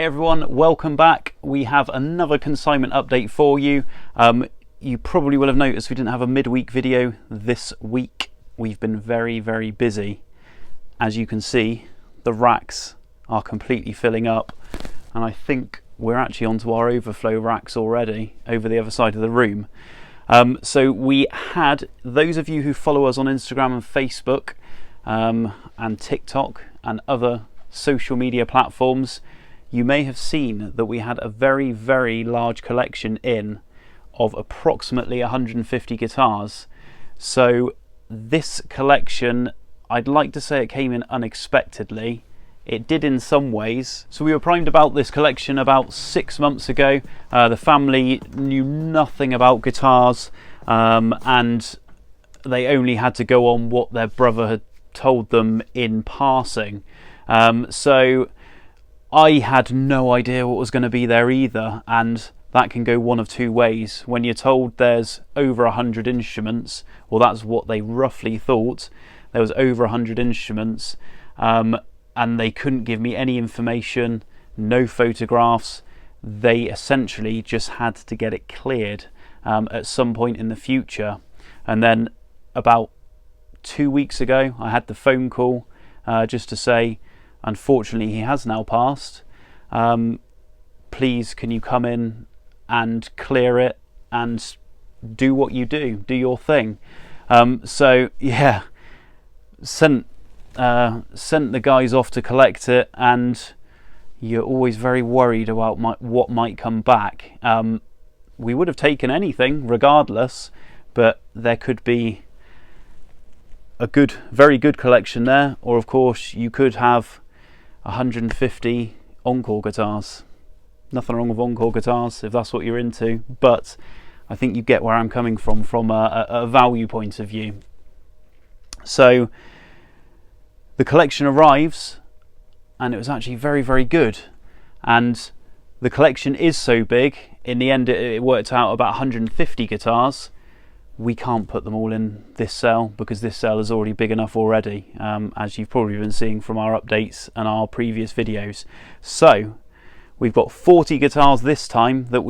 everyone, welcome back. We have another consignment update for you. You probably will have noticed we didn't have a midweek video this week. We've been very busy. As you can see, the racks are completely filling up, and I think we're actually onto our overflow racks already over the other side of the room. So we had, those of you who follow us on Instagram and Facebook and TikTok and other social media platforms, you may have seen that we had a very large collection in of approximately 150 guitars. So this collection, I'd like to say it came in unexpectedly. It did in some ways. So we were primed about this collection about 6 months ago. The family knew nothing about guitars, and they only had to go on what their brother had told them in passing. So I had no idea what was going to be there either, and that can go one of two ways. When you're told there's over 100 instruments, well, that's what they roughly thought. There was over 100 instruments, and they couldn't give me any information, no photographs. They essentially just had to get it cleared at some point in the future. And then about 2 weeks ago, I had the phone call just to say, unfortunately, he has now passed. Please, can you come in and clear it and do what you do your thing. So yeah, sent the guys off to collect it, and you're always very worried about what might come back. We would have taken anything regardless, but there could be a very good collection there, or of course you could have 150 encore guitars. Nothing wrong with encore guitars if that's what you're into, but I think you get where I'm coming from a value point of view. So the collection arrives, and it was actually very good. And the collection is so big, in the end it worked out about 150 guitars. We can't put them all in this cell because this cell is already big enough already, as you've probably been seeing from our updates and our previous videos. So we've got 40 guitars this time, that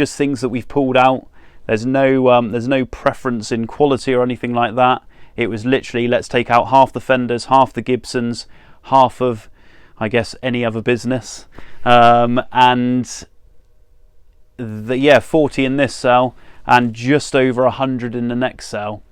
things that we've pulled out. There's no preference in quality or anything like that. It was literally, let's take out half the Fenders, half the Gibsons, half of, I guess, any other business, and 40 in this cell, and just over 100 in the next cell.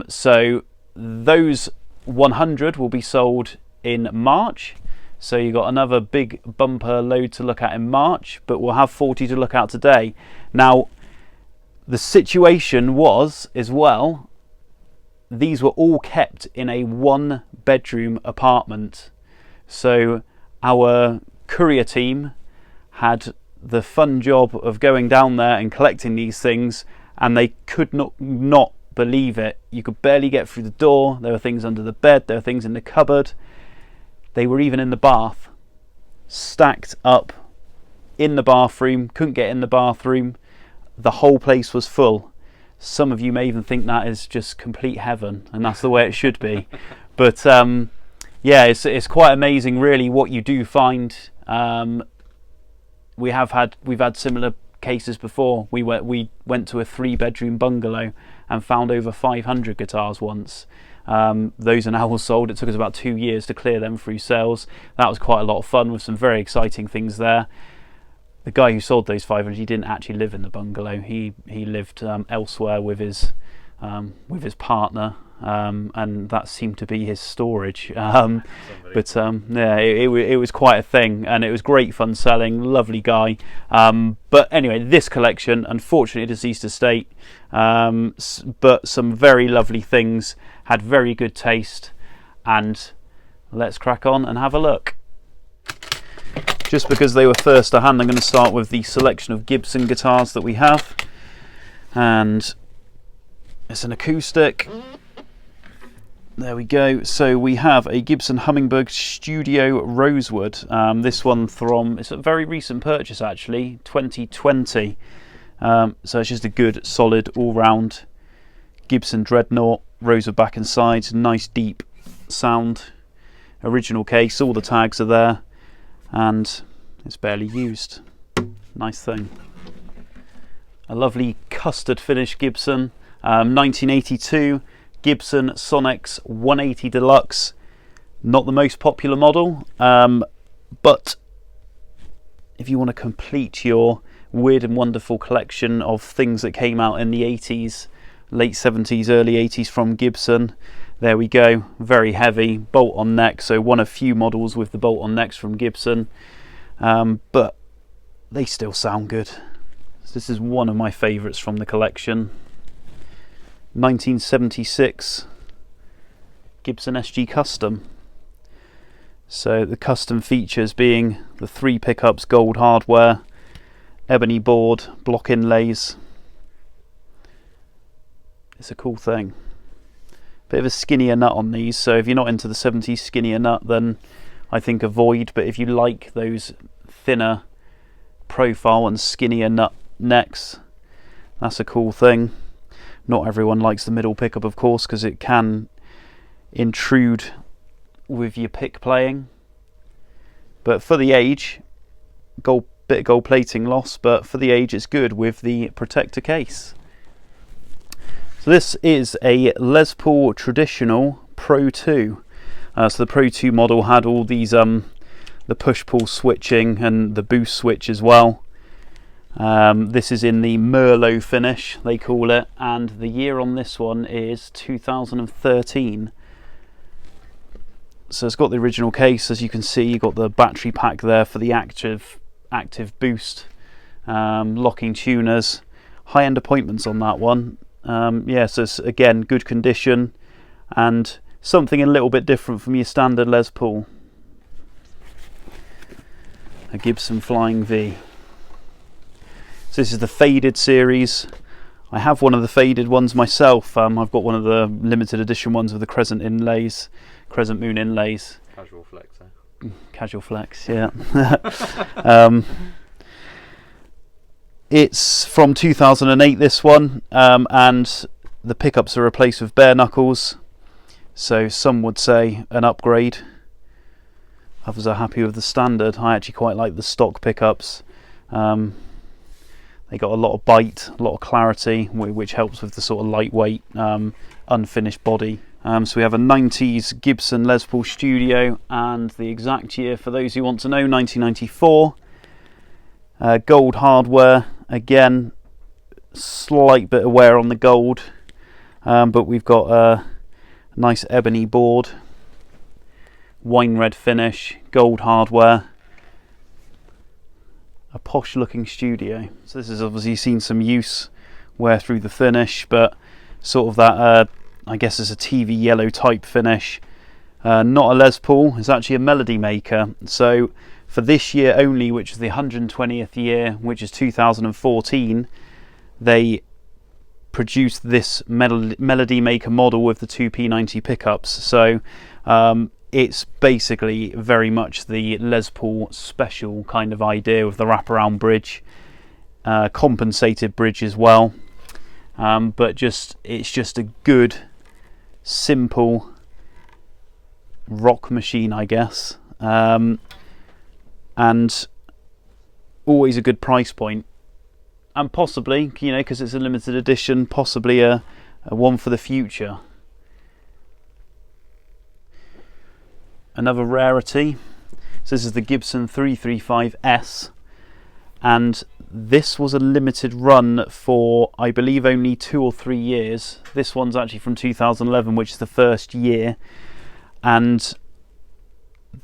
So those 100 will be sold in March. So you've got another big bumper load to look at in March, but we'll have 40 to look at today. Now, the situation was, as well, these were all kept in a 1-bedroom apartment. So our courier team had the fun job of going down there and collecting these things, and they could not believe it. You could barely get through the door. There were things under the bed, there were things in the cupboard. They were even in the bath, stacked up in the bathroom. Couldn't get in the bathroom. The whole place was full. Some of you may even think that is just complete heaven, and that's the way it should be. But yeah, it's quite amazing really what you do find. We've had similar cases before. We went to a 3-bedroom bungalow and found over 500 guitars once. Those are now all sold. It took us about 2 years to clear them through sales. That was quite a lot of fun, with some very exciting things there. The guy who sold those 500, he didn't actually live in the bungalow. He lived elsewhere with his partner, and that seemed to be his storage. Yeah, it was quite a thing, and it was great fun selling. Lovely guy. But anyway, this collection, unfortunately, deceased estate, but some very lovely things, had very good taste, and let's crack on and have a look. Just because they were first to hand, I'm going to start with the selection of Gibson guitars that we have, and it's an acoustic. There we go. So we have a Gibson Hummingbird Studio Rosewood. This one it's a very recent purchase actually, 2020. So it's just a good, solid, all-round Gibson Dreadnought, rosewood back and sides, nice deep sound, original case, all the tags are there, and It's barely used. Nice thing. A lovely custard finish Gibson, 1982 Gibson Sonex 180 Deluxe. Not the most popular model, but if you want to complete your weird and wonderful collection of things that came out in the 80s, late 70s, early 80s from Gibson, there we go. Very heavy, bolt-on neck, so one of few models with the bolt-on necks from Gibson, but they still sound good. This is one of my favourites from the collection. 1976 Gibson SG Custom. So the custom features being the 3 pickups, gold hardware, ebony board, block inlays. It's a cool thing. Bit of a skinnier nut on these, so if you're not into the 70s skinnier nut, then I think avoid, but if you like those thinner profile and skinnier nut necks, that's a cool thing. Not everyone likes the middle pickup, of course, because it can intrude with your pick playing, but for the age, bit of gold plating loss, but for the age it's good with the protector case. So this is a Les Paul Traditional Pro 2. So the Pro 2 model had all these the push-pull switching and the boost switch as well. This is in the Merlot finish, they call it, and the year on this one is 2013. So it's got the original case, as you can see. You've got the battery pack there for the active boost, locking tuners, high-end appointments on that one. Yeah, so it's again good condition and something a little bit different from your standard Les Paul. A Gibson Flying V. So this is the faded series. I have one of the faded ones myself. I've got one of the limited edition ones with the crescent moon inlays. Casual flex, eh? Casual flex, yeah. It's from 2008, this one, and the pickups are replaced with bare knuckles, so some would say an upgrade. Others are happy with the standard. I actually quite like the stock pickups. They got a lot of bite, a lot of clarity, which helps with the sort of lightweight, unfinished body. So we have a 90s Gibson Les Paul Studio, and the exact year, for those who want to know, 1994. Gold hardware, again, slight bit of wear on the gold, but we've got a nice ebony board, wine red finish, gold hardware, a posh looking studio. So this has obviously seen some use, wear through the finish, but sort of that I guess it's a TV yellow type finish. Not a Les Paul, it's actually a Melody Maker. So for this year only, which is the 120th year, which is 2014, they produced this Melody Maker model with the 2P90 pickups. So it's basically very much the Les Paul special kind of idea with the wraparound bridge, compensated bridge as well. But it's just a good, simple rock machine, I guess, and always a good price point, and possibly, you know, because it's a limited edition, possibly a one for the future. Another rarity. So this is the Gibson 335S, and this was a limited run for, I believe, only 2 or 3 years. This one's actually from 2011, which is the first year, and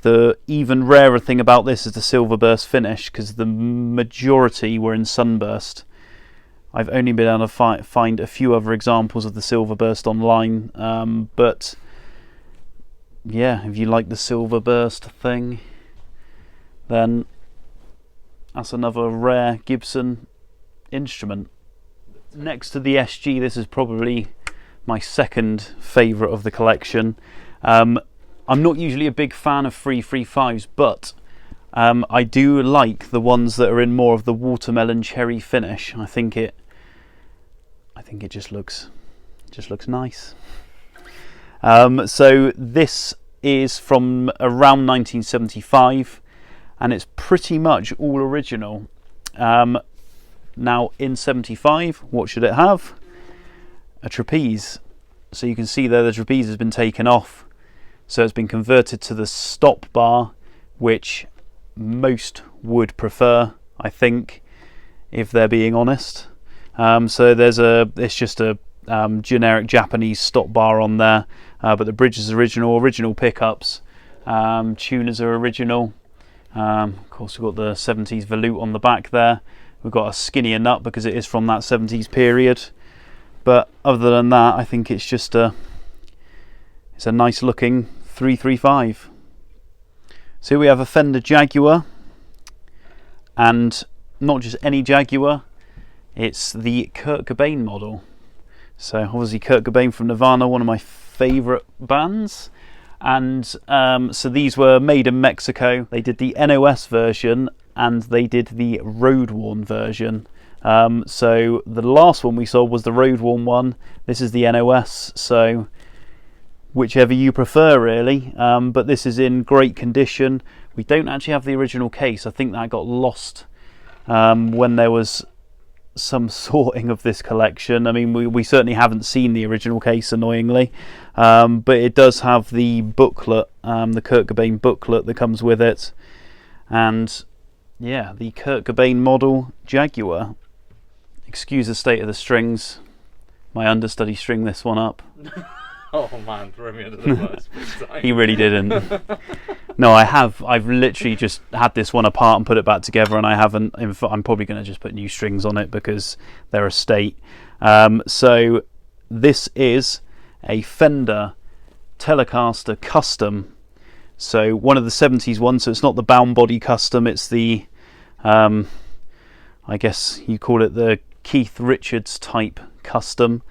the even rarer thing about this is the silver burst finish, because the majority were in sunburst. I've only been able to find a few other examples of the silver burst online, but yeah, if you like the silver burst thing, then that's another rare Gibson instrument. Next to the SG, this is probably my second favourite of the collection. I'm not usually a big fan of 335s, but I do like the ones that are in more of the watermelon cherry finish. I think it just looks nice. So this is from around 1975. and it's pretty much all original. Now in 75, what should it have? A trapeze. So you can see there the trapeze has been taken off, so it's been converted to the stop bar, which most would prefer, I think, if they're being honest. So it's just a generic Japanese stop bar on there, but the bridge is original pickups, tuners are original. Of course we've got the 70s volute on the back there. We've got a skinnier nut because it is from that 70s period, but other than that I think it's just it's a nice looking 335. So we have a Fender Jaguar, and not just any Jaguar, it's the Kurt Cobain model. So obviously Kurt Cobain from Nirvana, one of my favourite bands, and so these were made in Mexico. They did the NOS version and they did the road-worn version. So the last one we saw was the road-worn one. This is the NOS, so whichever you prefer really, but this is in great condition. We don't actually have the original case. I think that got lost when there was some sorting of this collection. I mean, we certainly haven't seen the original case, annoyingly, but it does have the booklet, the Kurt Cobain booklet that comes with it, and yeah, the Kurt Cobain model Jaguar. Excuse the state of the strings. My understudy stringed this one up. Oh man, throw me under the bus. He really didn't. No, I've literally just had this one apart and put it back together, and I haven't. I'm probably going to just put new strings on it because they're a state. So this is a Fender Telecaster Custom. So one of the 70s ones. So it's not the bound body custom. It's the, I guess you call it the Keith Richards type custom.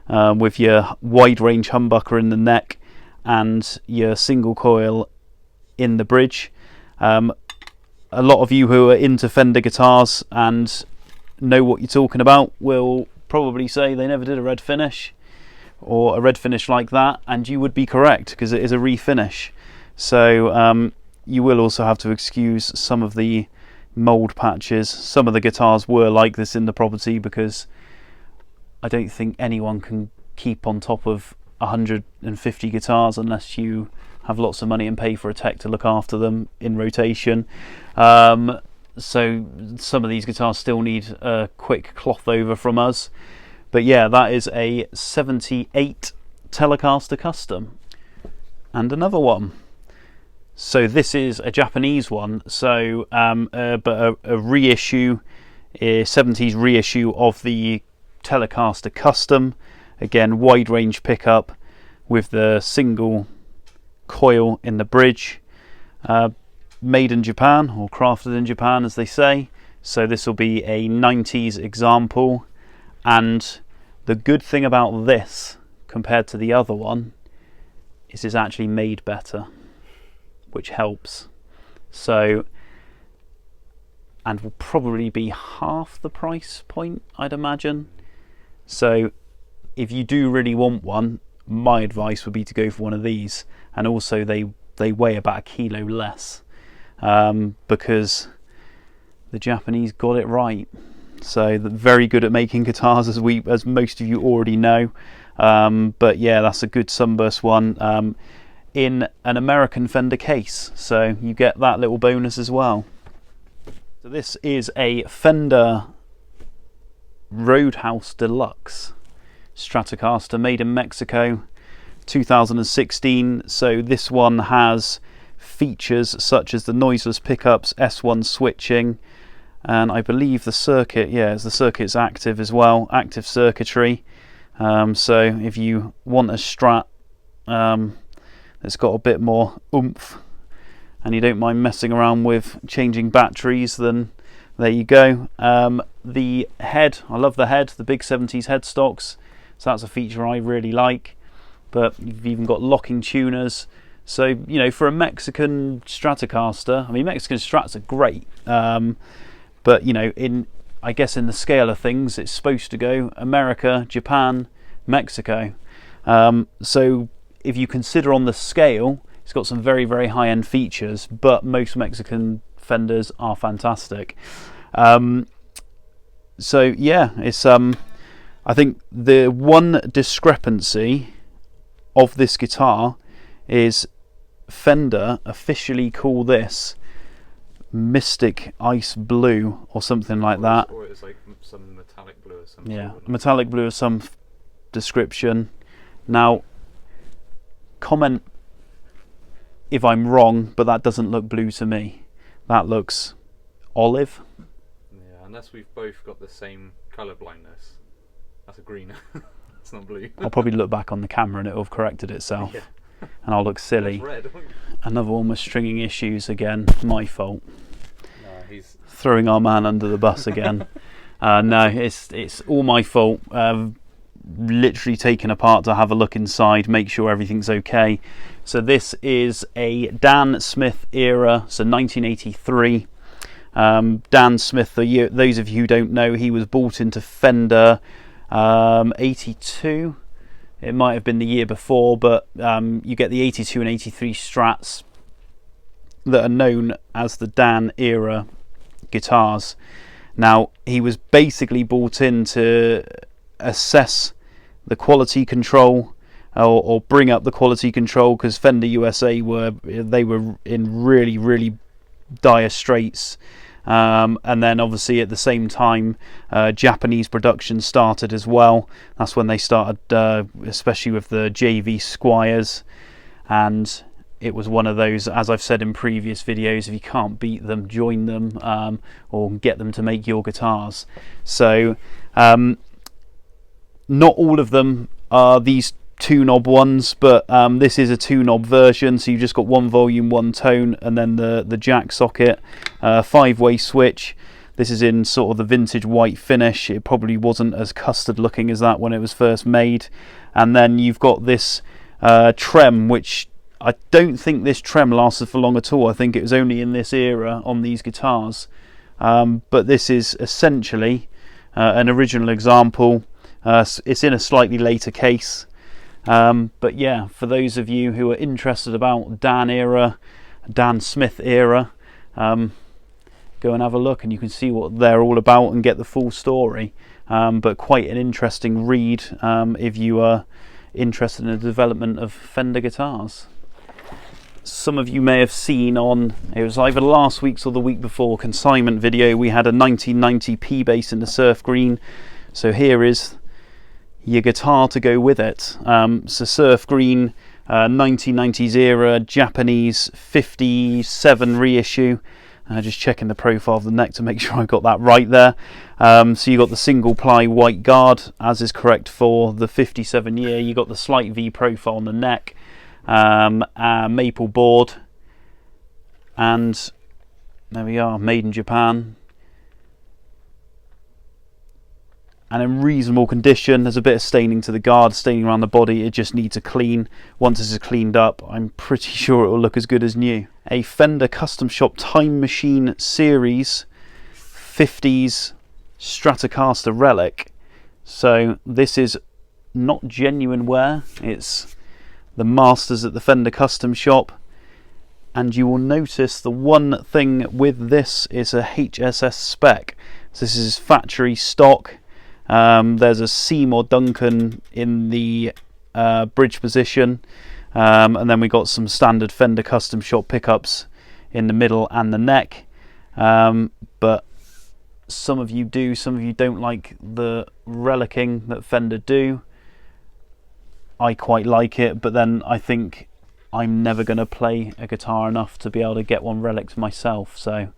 With your wide range humbucker in the neck and your single coil in the bridge. A lot of you who are into Fender guitars and know what you're talking about will probably say they never did a red finish or a red finish like that, and you would be correct because it is a refinish. So you will also have to excuse some of the mould patches. Some of the guitars were like this in the property because I don't think anyone can keep on top of 150 guitars unless you have lots of money and pay for a tech to look after them in rotation. So some of these guitars still need a quick cloth over from us. But yeah, that is a 78 Telecaster Custom. And another one. So this is a Japanese one. So but a reissue, a 70s reissue of the Telecaster Custom. Again, wide range pickup with the single coil in the bridge. Made in Japan, or crafted in Japan as they say. So this will be a 90s example, and the good thing about this compared to the other one is it's actually made better, which helps. So, and will probably be half the price point, I'd imagine. So if you do really want one, my advice would be to go for one of these, and also they weigh about a kilo less, because the Japanese got it right. So they're very good at making guitars, as most of you already know. But yeah, that's a good Sunburst one in an American Fender case, so you get that little bonus as well. So this is a Fender Roadhouse Deluxe Stratocaster, made in Mexico, 2016. So this one has features such as the noiseless pickups, S1 switching, and I believe the circuit, the circuit's active as well, active circuitry. So if you want a Strat that's got a bit more oomph and you don't mind messing around with changing batteries, then there you go. The head, I love the head, the big 70s headstocks, so that's a feature I really like. But you've even got locking tuners. So, you know, for a Mexican Stratocaster, I mean, Mexican Strats are great, but you know, I guess in the scale of things, it's supposed to go America, Japan, Mexico. So if you consider on the scale, it's got some very, very high-end features, but most Mexican Fenders are fantastic. So yeah, it's I think the one discrepancy of this guitar is Fender officially call this Mystic Ice Blue or something like that. Or it's like some metallic blue or something. Yeah, metallic blue of some description. Now, comment if I'm wrong, but that doesn't look blue to me. That looks olive. Yeah, unless we've both got the same colour blindness. That's a green. It's not blue. I'll probably look back on the camera and it'll have corrected itself. Yeah. And I'll look silly. It's red. Another one with stringing issues again. My fault. No, he's Throwing our man under the bus again. No, it's all my fault. Literally taken apart to have a look inside, make sure everything's okay. So this is a Dan Smith era, so 1983. Dan Smith, those of you who don't know, he was bought into Fender 82. It might have been the year before, but you get the 82 and 83 Strats that are known as the Dan era guitars. Now, he was basically brought in to assess the quality control or bring up the quality control, because Fender USA were in really dire straits. And then obviously at the same time Japanese production started as well. That's when they started, especially with the JV Squires, and it was one of those, as I've said in previous videos, if you can't beat them, join them, or get them to make your guitars. So not all of them are these two knob ones, but this is a two knob version, so you've just got one volume, one tone, and then the jack socket, 5-way switch. This is in sort of the vintage white finish. It probably wasn't as custard looking as that when it was first made. And then you've got this trem, which I don't think this trem lasted for long at all. I think it was only in this era on these guitars. But this is essentially an original example. It's in a slightly later case. But yeah, for those of you who are interested about Dan Smith era, go and have a look and you can see what they're all about and get the full story. But quite an interesting read if you are interested in the development of Fender guitars. Some of you may have seen on, it was either last week's or the week before, Consignment video, we had a 1990 P-Bass in the surf green. So here is your guitar to go with it. So surf green, 1990s era, Japanese 57 reissue. Just checking the profile of the neck to make sure I got that right there. So you got the single ply white guard, as is correct for the 57 year. You got the slight V profile on the neck, maple board, and there we are, made in Japan. And in reasonable condition. There's a bit of staining to the guard, staining around the body. It just needs a clean. Once this is cleaned up, I'm pretty sure it will look as good as new. A Fender Custom Shop Time Machine Series 50s Stratocaster relic. So this is not genuine wear. It's the masters at the Fender Custom Shop. And you will notice the one thing with this is a HSS spec. So this is factory stock. There's a Seymour Duncan in the bridge position, and then we got some standard Fender Custom Shop pickups in the middle and the neck. But some of you do, some of you don't like the relicking that Fender do. I quite like it, but then I think I'm never going to play a guitar enough to be able to get one relic myself. So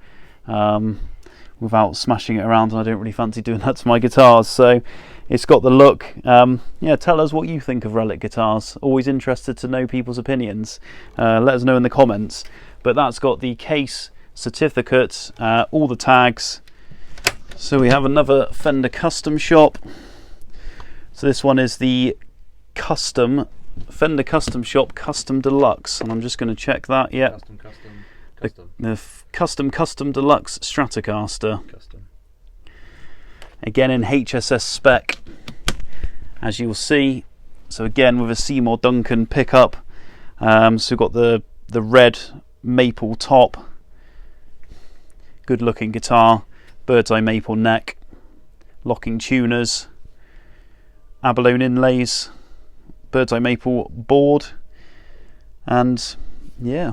without smashing it around, and I don't really fancy doing that to my guitars. So it's got the look. Yeah, tell us what you think of relic guitars. Always interested to know people's opinions. Let us know in the comments. But that's got the case, certificate, all the tags. So we have another Fender Custom Shop. So this one is the Fender Custom Shop Custom Deluxe, and I'm just going to check that. Yeah, the Custom Deluxe Stratocaster. Custom. Again in HSS spec, as you'll see. So again with a Seymour Duncan pickup. So we've got the red maple top. Good looking guitar, bird's eye maple neck, locking tuners, abalone inlays, bird's eye maple board, and yeah,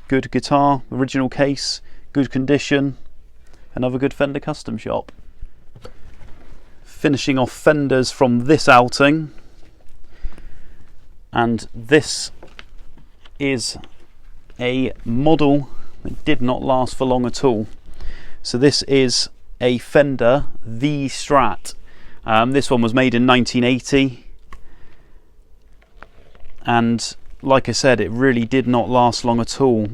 good guitar, original case, good condition, another good Fender custom shop. Finishing off Fenders from this outing, and this is a model that did not last for long at all. So this is a Fender The Strat. This one was made in 1980, and like I said, it really did not last long at all.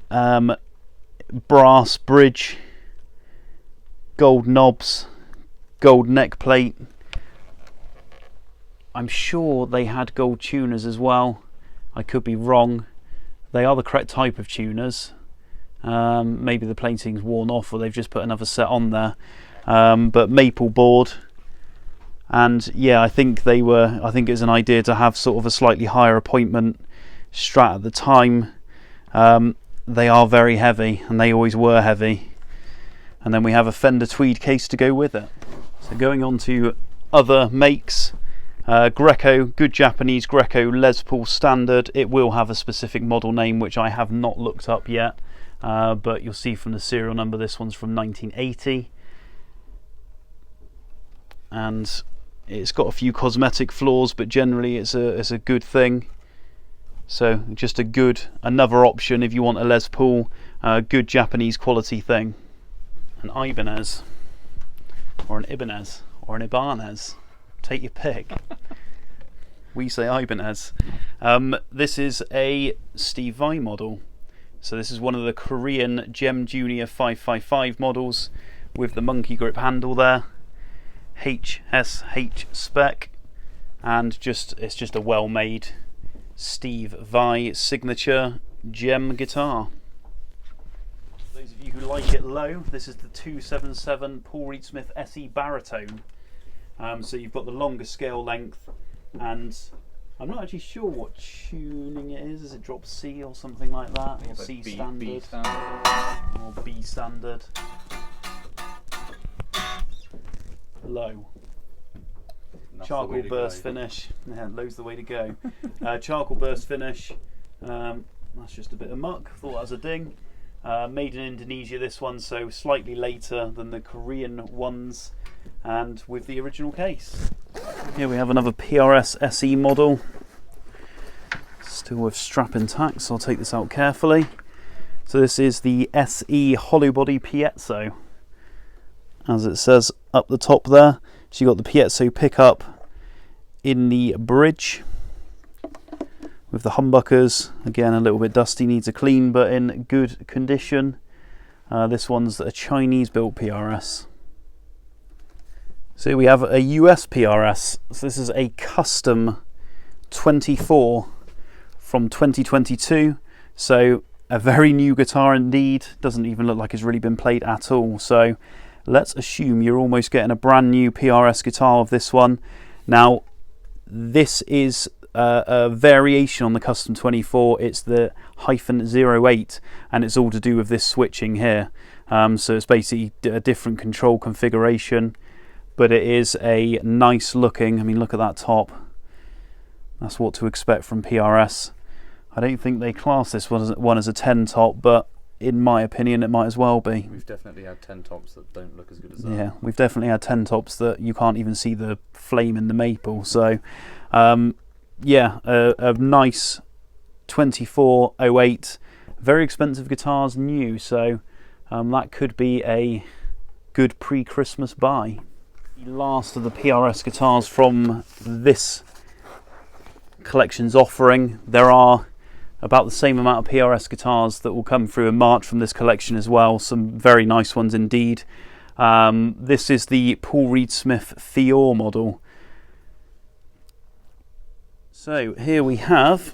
Brass bridge, gold knobs, gold neck plate. I'm sure they had gold tuners as well. I could be wrong. They are the correct type of tuners. Maybe the plating's worn off, or they've just put another set on there. But maple board, and yeah, I think it was an idea to have sort of a slightly higher appointment Strat at the time. They are very heavy, and they always were heavy. And then we have a Fender tweed case to go with it. So going on to other makes, Greco, good Japanese Greco Les Paul standard. It will have a specific model name which I have not looked up yet, but you'll see from the serial number this one's from 1980, and it's got a few cosmetic flaws, but generally it's a good thing. So just another option if you want a Les Paul, good Japanese quality thing. An Ibanez, or an Ibanez, or an Ibanez, take your pick. We say Ibanez. This is a Steve Vai model. So this is one of the Korean Gem Junior 555 models with the monkey grip handle there. HSH spec, and it's just a well-made Steve Vai signature Gem guitar. For those of you who like it low, this is the 277 Paul Reed Smith SE Baritone. So you've got the longer scale length, and I'm not actually sure what tuning it is. Is it drop C or something like that? Or C standard? B standard. Or B standard. Low. Charcoal burst finish. Yeah, low's the way to go. Charcoal burst finish. That's just a bit of muck. Thought that was a ding. Made in Indonesia, this one, so slightly later than the Korean ones, and with the original case. Here we have another PRS SE model, still with strap intact, so I'll take this out carefully. So this is the SE hollow body piezo, as it says up the top there. So you've got the piezo pickup in the bridge with the humbuckers. Again, a little bit dusty, needs a clean, but in good condition. This one's a Chinese built PRS. So we have a US PRS. So this is a custom 24 from 2022. So a very new guitar indeed. Doesn't even look like it's really been played at all. So let's assume you're almost getting a brand new PRS guitar of this one. Now, this is a variation on the custom 24. It's the -08, and it's all to do with this switching here. So it's basically a different control configuration, but it is a nice looking, I mean, look at that top. That's what to expect from PRS. I don't think they class this one as a 10 top, but in my opinion it might as well be. We've definitely had 10 tops that don't look as good as that. Yeah, we've definitely had 10 tops that you can't even see the flame in the maple. So yeah, a nice 2408, very expensive guitars, new, so that could be a good pre-Christmas buy. The last of the PRS guitars from this collection's offering. There are about the same amount of PRS guitars that will come through in March from this collection as well, some very nice ones indeed. This is the Paul Reed Smith Fior model. So here we have,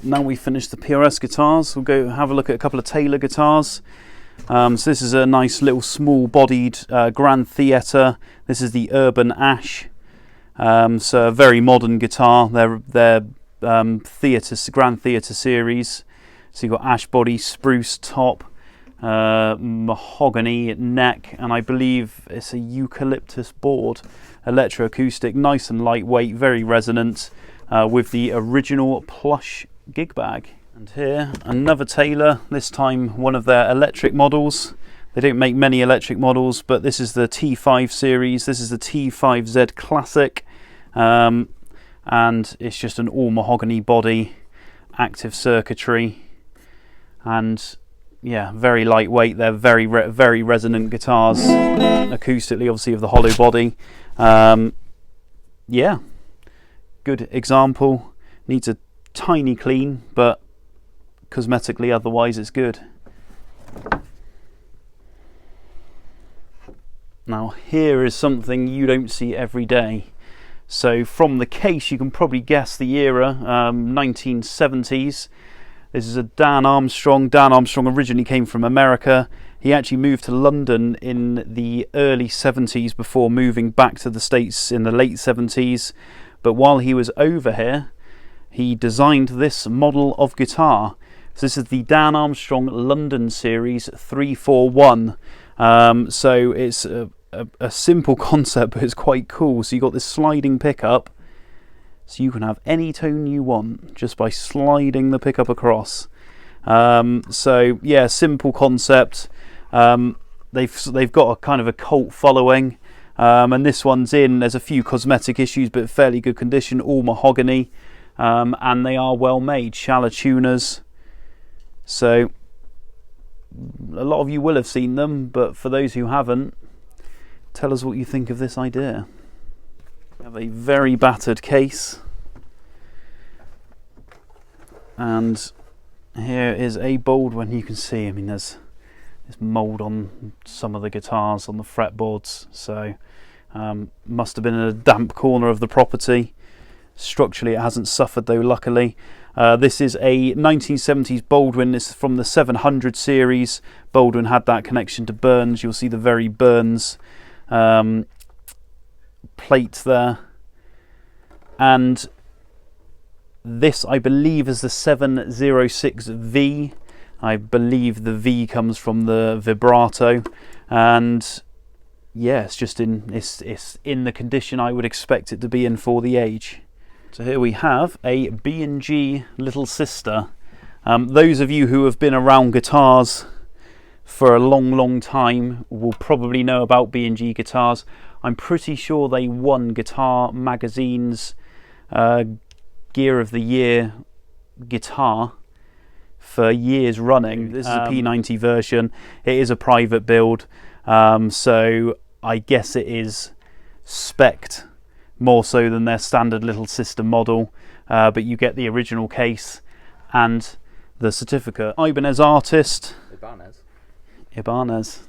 now we've finished the PRS guitars, we'll go have a look at a couple of Taylor guitars. So this is a nice little small bodied Grand Theatre. This is the Urban Ash. So a very modern guitar. They're Grand Theatre series. So you've got ash body, spruce top, mahogany neck, and I believe it's a eucalyptus board. Electroacoustic, nice and lightweight, very resonant, with the original plush gig bag. And here, another Taylor, this time one of their electric models. They don't make many electric models, but this is the T5 series. This is the T5Z Classic, and it's just an all mahogany body, active circuitry, and yeah, very lightweight. They're very resonant guitars, acoustically, obviously, of the hollow body. Yeah, good example. Needs a tiny clean, but cosmetically otherwise it's good. Now here is something you don't see every day. So from the case you can probably guess the era, 1970s. This is a Dan Armstrong. Dan Armstrong originally came from America. He actually moved to London in the early 70s before moving back to the States in the late 70s. But while he was over here, he designed this model of guitar. So this is the Dan Armstrong London Series 341. So it's a simple concept, but it's quite cool. So you've got this sliding pickup, so you can have any tone you want just by sliding the pickup across. So yeah, simple concept. They've got a kind of a cult following, and this one's in. There's a few cosmetic issues, but fairly good condition, all mahogany, and they are well made, shallow tuners. So a lot of you will have seen them, but for those who haven't, tell us what you think of this idea. We have a very battered case, and here is a bold one. You can see, I mean, there's mould on some of the guitars on the fretboards, so must have been in a damp corner of the property. Structurally it hasn't suffered though, luckily. This is a 1970s Baldwin. This is from the 700 series. Baldwin had that connection to Burns. You'll see the very Burns plate there. And this, I believe, is the 706V. I believe the V comes from the vibrato. And yeah, it's just it's in the condition I would expect it to be in for the age. So here we have a B&G Little Sister. Those of you who have been around guitars for a long time will probably know about B&G guitars. I'm pretty sure they won Guitar Magazine's Gear of the Year guitar for years running. This is a P90 version. It is a private build, so I guess it is spec'd more so than their standard Little Sister model, but you get the original case and the certificate. Ibanez artist. Ibanez.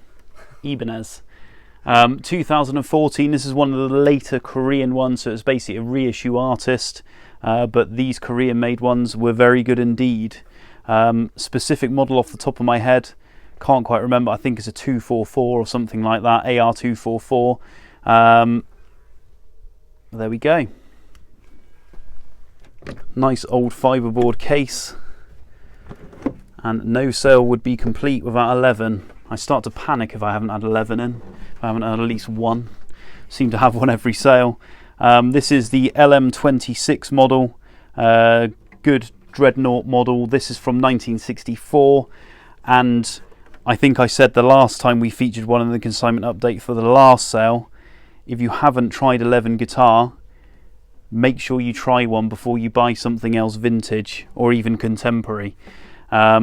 2014. This is one of the later Korean ones, so it's basically a reissue artist, but these Korean made ones were very good indeed. Specific model off the top of my head, can't quite remember. I think it's a 244 or something like that, AR244. There we go. Nice old fiberboard case, and no sale would be complete without 11. I start to panic if I haven't had 11 in. If I haven't had at least one. Seem to have one every sale. This is the LM26 model, good dreadnought model. This is from 1964, and I think I said the last time we featured one in the consignment update for the last sale, if you haven't tried 11 guitar, make sure you try one before you buy something else vintage or even contemporary,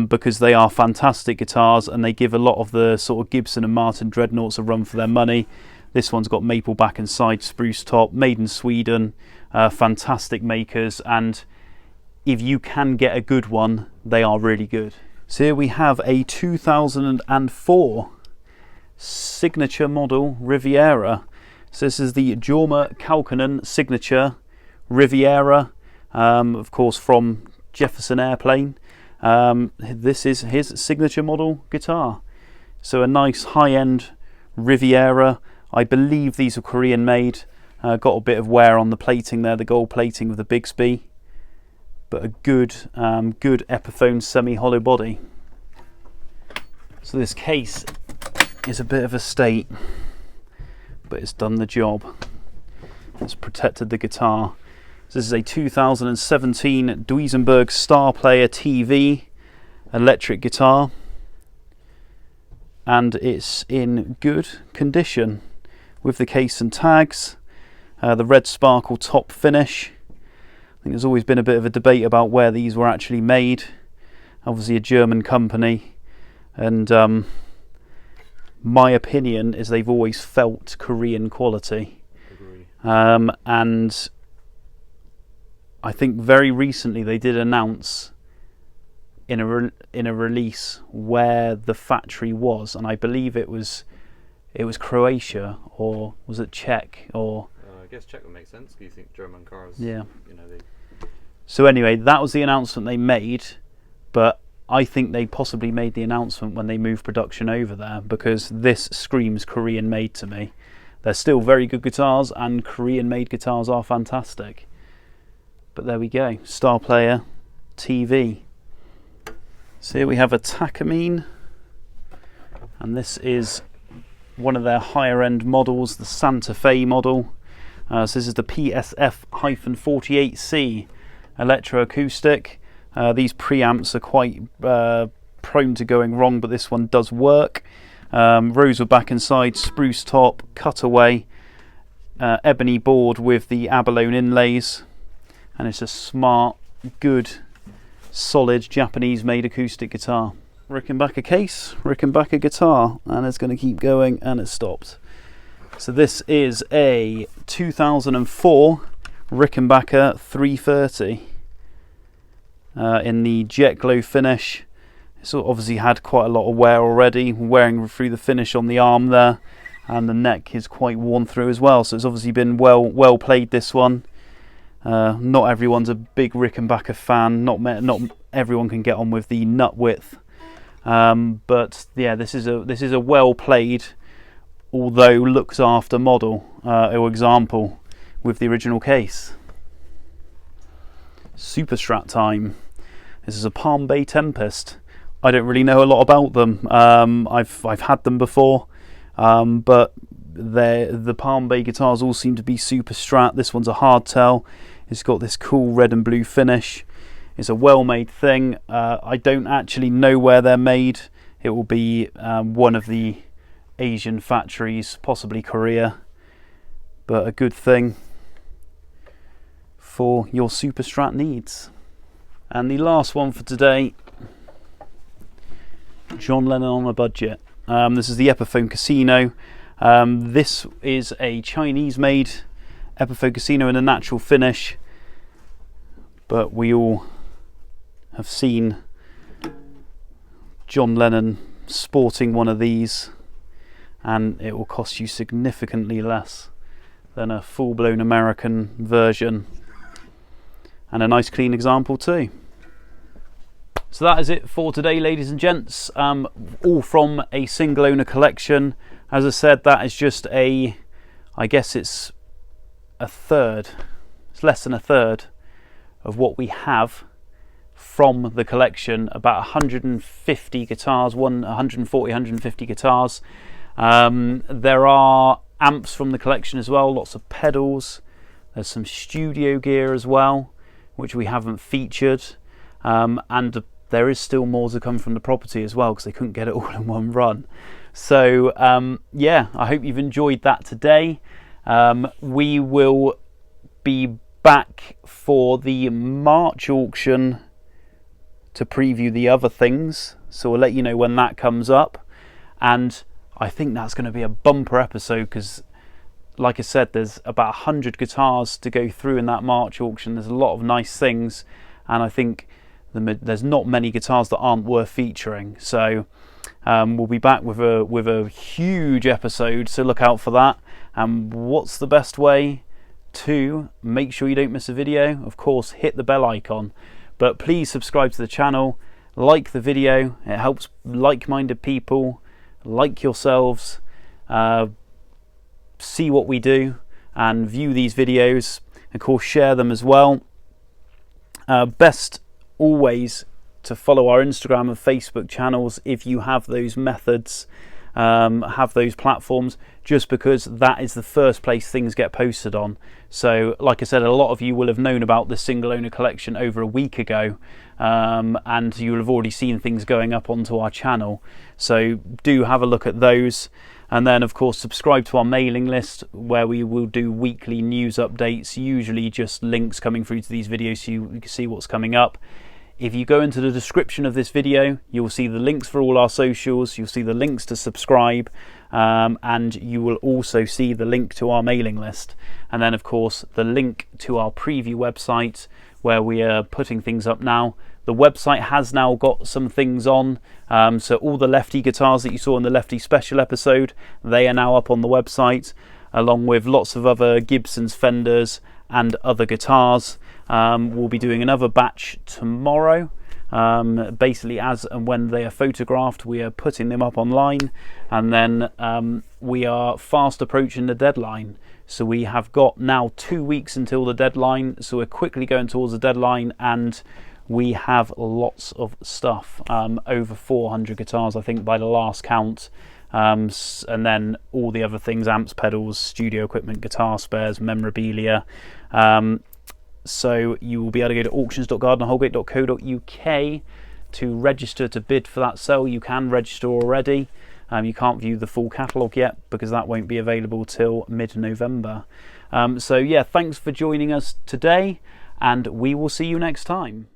because they are fantastic guitars and they give a lot of the sort of Gibson and Martin dreadnoughts a run for their money. This one's got maple back and side, spruce top, made in Sweden, fantastic makers, and if you can get a good one, they are really good. So here we have a 2004 signature model Riviera. So this is the Jorma Kaukonen signature Riviera, of course from Jefferson Airplane. This is his signature model guitar. So a nice high-end Riviera. I believe these are Korean made. Got a bit of wear on the plating there, the gold plating with the Bigsby. but a good good Epiphone semi-hollow body. So this case is a bit of a state, but it's done the job. It's protected the guitar. So this is a 2017 Duesenberg Star Player TV electric guitar, and it's in good condition with the case and tags, the red sparkle top finish. I think there's always been a bit of a debate about where these were actually made. Obviously a German company, and my opinion is they've always felt Korean quality. And I think very recently they did announce in a release where the factory was, and I believe it was Croatia, or was it Czech, or I guess Czech would make sense. Do you think German cars? Yeah. You know, So anyway, that was the announcement they made, but I think they possibly made the announcement when they moved production over there, because this screams Korean made to me. They're still very good guitars, and Korean made guitars are fantastic. But there we go, Star Player TV. So here we have a Takamine, and this is one of their higher end models, the Santa Fe model. So this is the PSF-48C electroacoustic. These preamps are quite prone to going wrong, but this one does work. Rosewood back and side, spruce top, cutaway, ebony board with the abalone inlays, and it's a smart, good, solid Japanese-made acoustic guitar. Rickenbacker case, Rickenbacker guitar, and it's going to keep going, and it stopped. So this is a 2004 Rickenbacker 330 in the jet glow finish. It's obviously had quite a lot of wear already, wearing through the finish on the arm there, and the neck is quite worn through as well. So it's obviously been well played, this one. Not everyone's a big Rickenbacker fan. Not everyone can get on with the nut width, but yeah, this is a well played, although looked after model or example with the original case. Super Strat time. This is a Palm Bay Tempest. I don't really know a lot about them. I've had them before, but the Palm Bay guitars all seem to be Super Strat. This one's a hardtail. It's got this cool red and blue finish. It's a well-made thing. I don't actually know where they're made. It will be one of the Asian factories, possibly Korea, but a good thing for your Super Strat needs. And the last one for today, John Lennon on a budget. This is the Epiphone Casino. This is a Chinese-made Epiphone Casino in a natural finish, but we all have seen John Lennon sporting one of these, and it will cost you significantly less than a full-blown American version, and a nice clean example too. So that is it for today, ladies and gents, all from a single owner collection. As I said, that is just I guess it's a third, it's less than a third of what we have from the collection. About 150 guitars, 140, 150 guitars. There are amps from the collection as well, lots of pedals. There's some studio gear as well, which we haven't featured, and there is still more to come from the property as well, because they couldn't get it all in one run. So yeah, I hope you've enjoyed that today. We will be back for the March auction to preview the other things, so we'll let you know when that comes up, and I think that's going to be a bumper episode, because like I said, there's about 100 guitars to go through in that March auction. There's a lot of nice things, and I think there's not many guitars that aren't worth featuring. So we'll be back with a huge episode, so look out for that. And what's the best way to make sure you don't miss a video? Of course, hit the bell icon, but please subscribe to the channel, like the video. It helps like-minded people like yourselves see what we do and view these videos. Of course, share them as well. Best always to follow our Instagram and Facebook channels if you have those methods, have those platforms, just because that is the first place things get posted on. So like I said, a lot of you will have known about the single owner collection over a week ago, and you will have already seen things going up onto our channel. So do have a look at those. And then of course subscribe to our mailing list, where we will do weekly news updates, usually just links coming through to these videos so you can see what's coming up. If you go into the description of this video, you'll see the links for all our socials, you'll see the links to subscribe, and you will also see the link to our mailing list. And then of course the link to our preview website, where we are putting things up now. The website has now got some things on, so all the Lefty guitars that you saw in the Lefty special episode, they are now up on the website, along with lots of other Gibsons, Fenders and other guitars. We'll be doing another batch tomorrow. Basically as and when they are photographed, we are putting them up online, and then we are fast approaching the deadline. So we have got now 2 weeks until the deadline, so we're quickly going towards the deadline, and we have lots of stuff, over 400 guitars I think by the last count, and then all the other things, amps, pedals, studio equipment, guitar spares, memorabilia. So you will be able to go to auctions.gardinerhoulgate.co.uk to register to bid for that sale. You can register already. You can't view the full catalogue yet because that won't be available till mid-November. So yeah, thanks for joining us today, and we will see you next time.